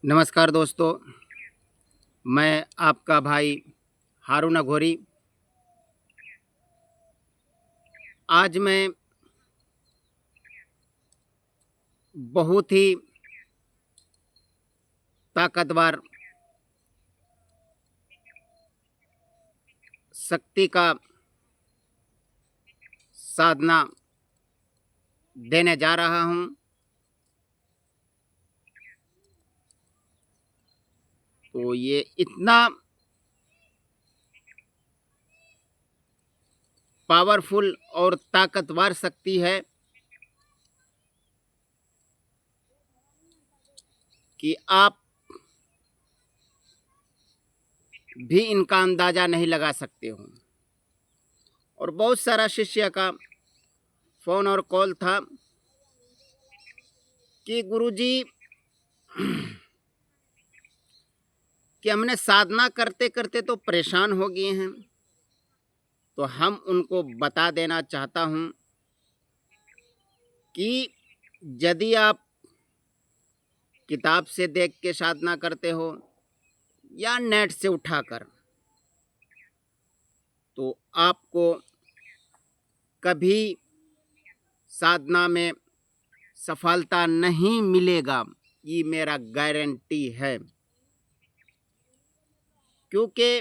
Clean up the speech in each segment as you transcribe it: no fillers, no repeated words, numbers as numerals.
नमस्कार दोस्तों, मैं आपका भाई हारून अघोरी। आज मैं बहुत ही ताकतवर शक्ति का साधना देने जा रहा हूँ। तो ये इतना पावरफुल और ताकतवर शक्ति है कि आप भी इनका अंदाज़ा नहीं लगा सकते हो। और बहुत सारा शिष्य का फ़ोन और कॉल था कि गुरुजी कि हमने साधना करते करते तो परेशान हो गए हैं। तो हम उनको बता देना चाहता हूँ कि यदि आप किताब से देख के साधना करते हो या नेट से उठाकर, तो आपको कभी साधना में सफलता नहीं मिलेगा। ये मेरा गारंटी है, क्योंकि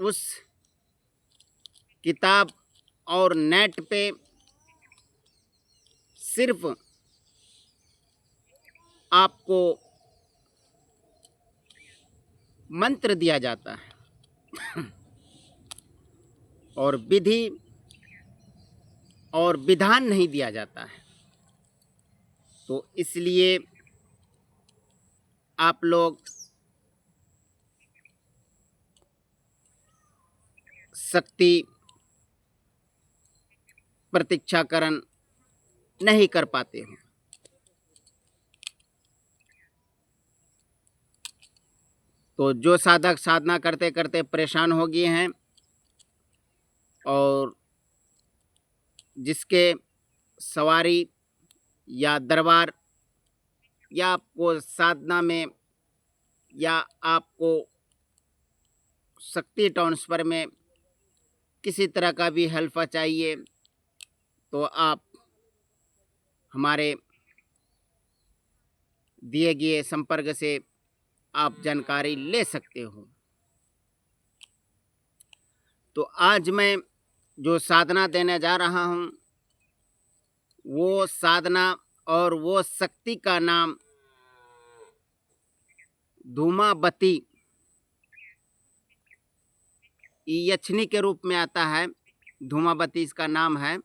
उस किताब और नेट पे सिर्फ आपको मंत्र दिया जाता है और विधि और विधान नहीं दिया जाता है। तो इसलिए आप लोग शक्ति प्रतीक्षाकरण नहीं कर पाते हो। तो जो साधक साधना करते करते परेशान हो गए हैं और जिसके सवारी या दरबार या आपको साधना में या आपको शक्ति ट्रांसफर में किसी तरह का भी हेल्प चाहिए, तो आप हमारे दिए गए संपर्क से आप जानकारी ले सकते हो। तो आज मैं जो साधना देने जा रहा हूँ, वो साधना और वो शक्ति का नाम धूमावती यक्षिणी के रूप में आता है। धूमावती इसका नाम है।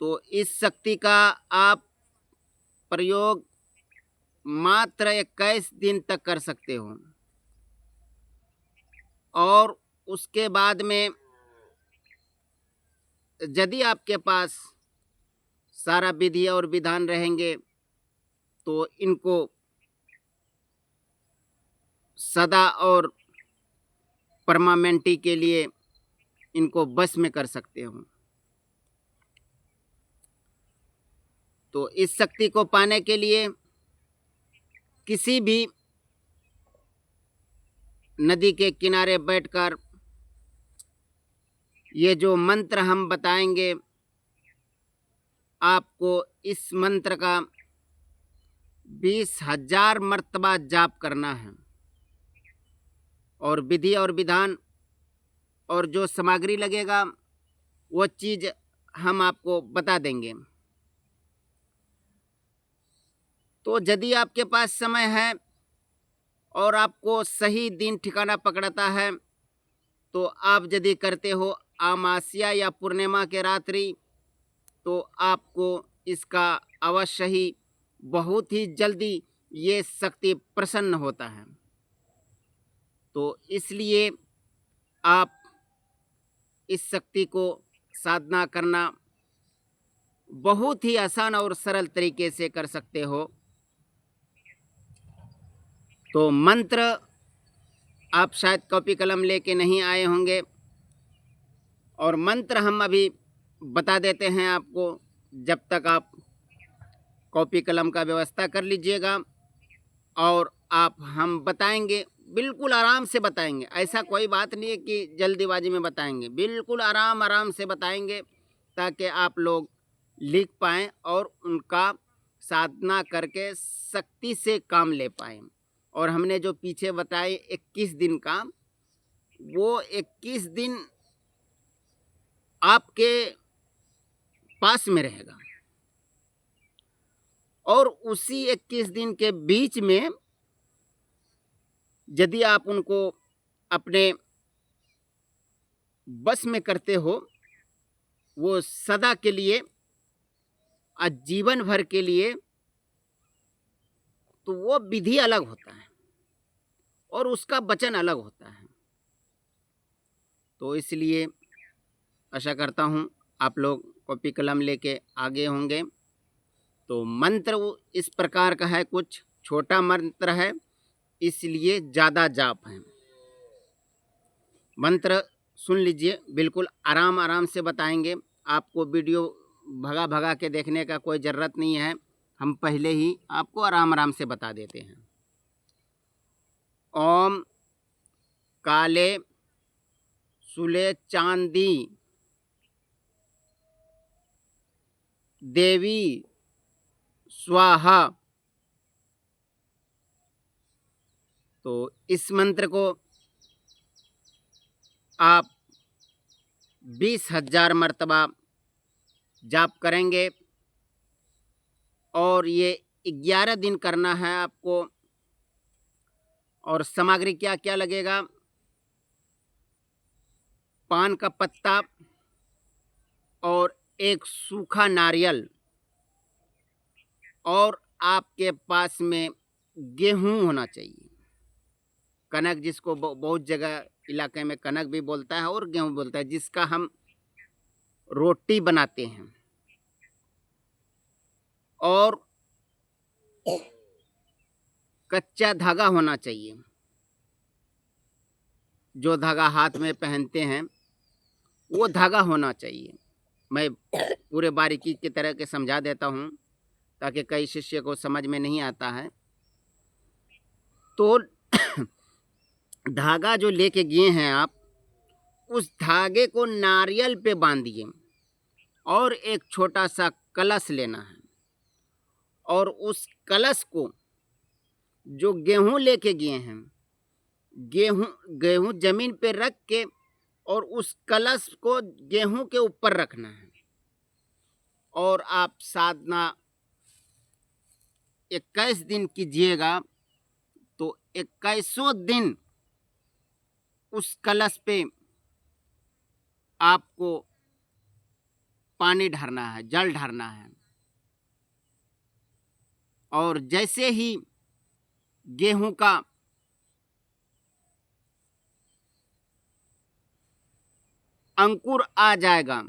तो इस शक्ति का आप प्रयोग मात्र 21 दिन तक कर सकते हो और उसके बाद में यदि आपके पास सारा विधि और विधान रहेंगे तो इनको सदा और परमानेंटी के लिए इनको बस में कर सकते हो। तो इस शक्ति को पाने के लिए किसी भी नदी के किनारे बैठकर ये जो मंत्र हम बताएंगे, आपको इस मंत्र का 20,000 मर्तबा जाप करना है और विधि और विधान और जो सामग्री लगेगा वो चीज़ हम आपको बता देंगे। तो यदि आपके पास समय है और आपको सही दिन ठिकाना पकड़ता है, तो आप यदि करते हो अमावस्या या पूर्णिमा के रात्रि, तो आपको इसका अवश्य ही बहुत ही जल्दी ये शक्ति प्रसन्न होता है। तो इसलिए आप इस शक्ति को साधना करना बहुत ही आसान और सरल तरीके से कर सकते हो। तो मंत्र आप शायद कॉपी कलम लेके नहीं आए होंगे और मंत्र हम अभी बता देते हैं आपको, जब तक आप कॉपी कलम का व्यवस्था कर लीजिएगा और आप हम बताएंगे, बिल्कुल आराम से बताएंगे। ऐसा कोई बात नहीं है कि जल्दीबाजी में बताएंगे, बिल्कुल आराम आराम से बताएंगे ताकि आप लोग लिख पाएँ और उनका साधना करके सख्ती से काम ले पाएँ। और हमने जो पीछे बताए 21 दिन का, वो 21 दिन आपके पास में रहेगा और उसी 21 दिन के बीच में यदि आप उनको अपने बस में करते हो, वो सदा के लिए, आजीवन भर के लिए, तो वो विधि अलग होता है और उसका वचन अलग होता है। तो इसलिए आशा करता हूँ आप लोग कॉपी कलम लेके आगे होंगे। तो मंत्र वो इस प्रकार का है, कुछ छोटा मंत्र है इसलिए ज़्यादा जाप है। मंत्र सुन लीजिए, बिल्कुल आराम आराम से बताएंगे। आपको वीडियो भगा भगा के देखने का कोई ज़रूरत नहीं है, हम पहले ही आपको आराम आराम से बता देते हैं। ओम काले सुले चांदी देवी स्वाहा। तो इस मंत्र को आप 20,000 मर्तबा जाप करेंगे और ये 11 दिन करना है आपको। और सामग्री क्या क्या लगेगा? पान का पत्ता और एक सूखा नारियल, और आपके पास में गेहूं होना चाहिए। कनक, जिसको बहुत जगह इलाके में कनक भी बोलता है और गेहूं बोलता है, जिसका हम रोटी बनाते हैं। और कच्चा धागा होना चाहिए, जो धागा हाथ में पहनते हैं वो धागा होना चाहिए। मैं पूरे बारीकी की तरह के समझा देता हूँ ताकि कई शिष्य को समझ में नहीं आता है। तो धागा जो लेके गए हैं आप, उस धागे को नारियल पे बांधिए और एक छोटा सा कलश लेना है और उस कलश को जो गेहूं लेके गए हैं, गेहूं जमीन पे रख के और उस कलश को गेहूं के ऊपर रखना है। और आप साधना 21 दिन कीजिएगा तो 21वां दिन उस कलश पे आपको पानी ढारना है, जल ढारना है। और जैसे ही गेहूं का अंकुर आ जाएगा,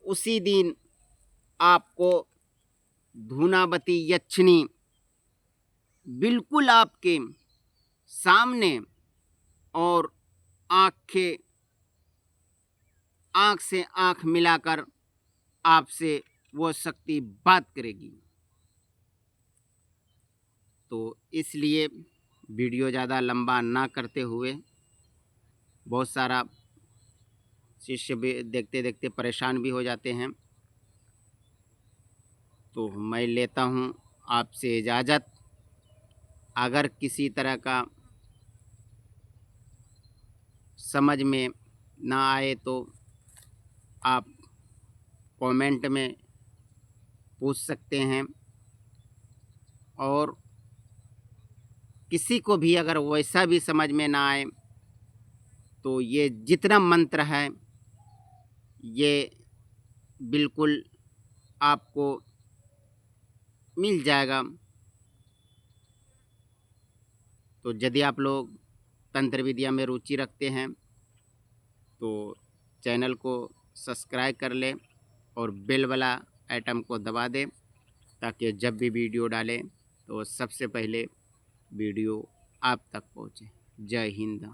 उसी दिन आपको धूनावती यक्षिणी बिल्कुल आपके सामने और आँख से आँख मिलाकर आपसे वो शक्ति बात करेगी। तो इसलिए वीडियो ज़्यादा लंबा ना करते हुए, बहुत सारा शिष्य भी देखते देखते परेशान भी हो जाते हैं, तो मैं लेता हूँ आपसे इजाज़त। अगर किसी तरह का समझ में ना आए तो आप कमेंट में पूछ सकते हैं। और किसी को भी अगर वैसा भी समझ में ना आए तो ये जितना मंत्र है ये बिल्कुल आपको मिल जाएगा। तो यदि आप लोग तंत्र विद्या में रुचि रखते हैं तो चैनल को सब्सक्राइब कर लें और बेल वाला आइटम को दबा दें ताकि जब भी वीडियो डालें तो सबसे पहले वीडियो आप तक पहुँचे। जय हिंद।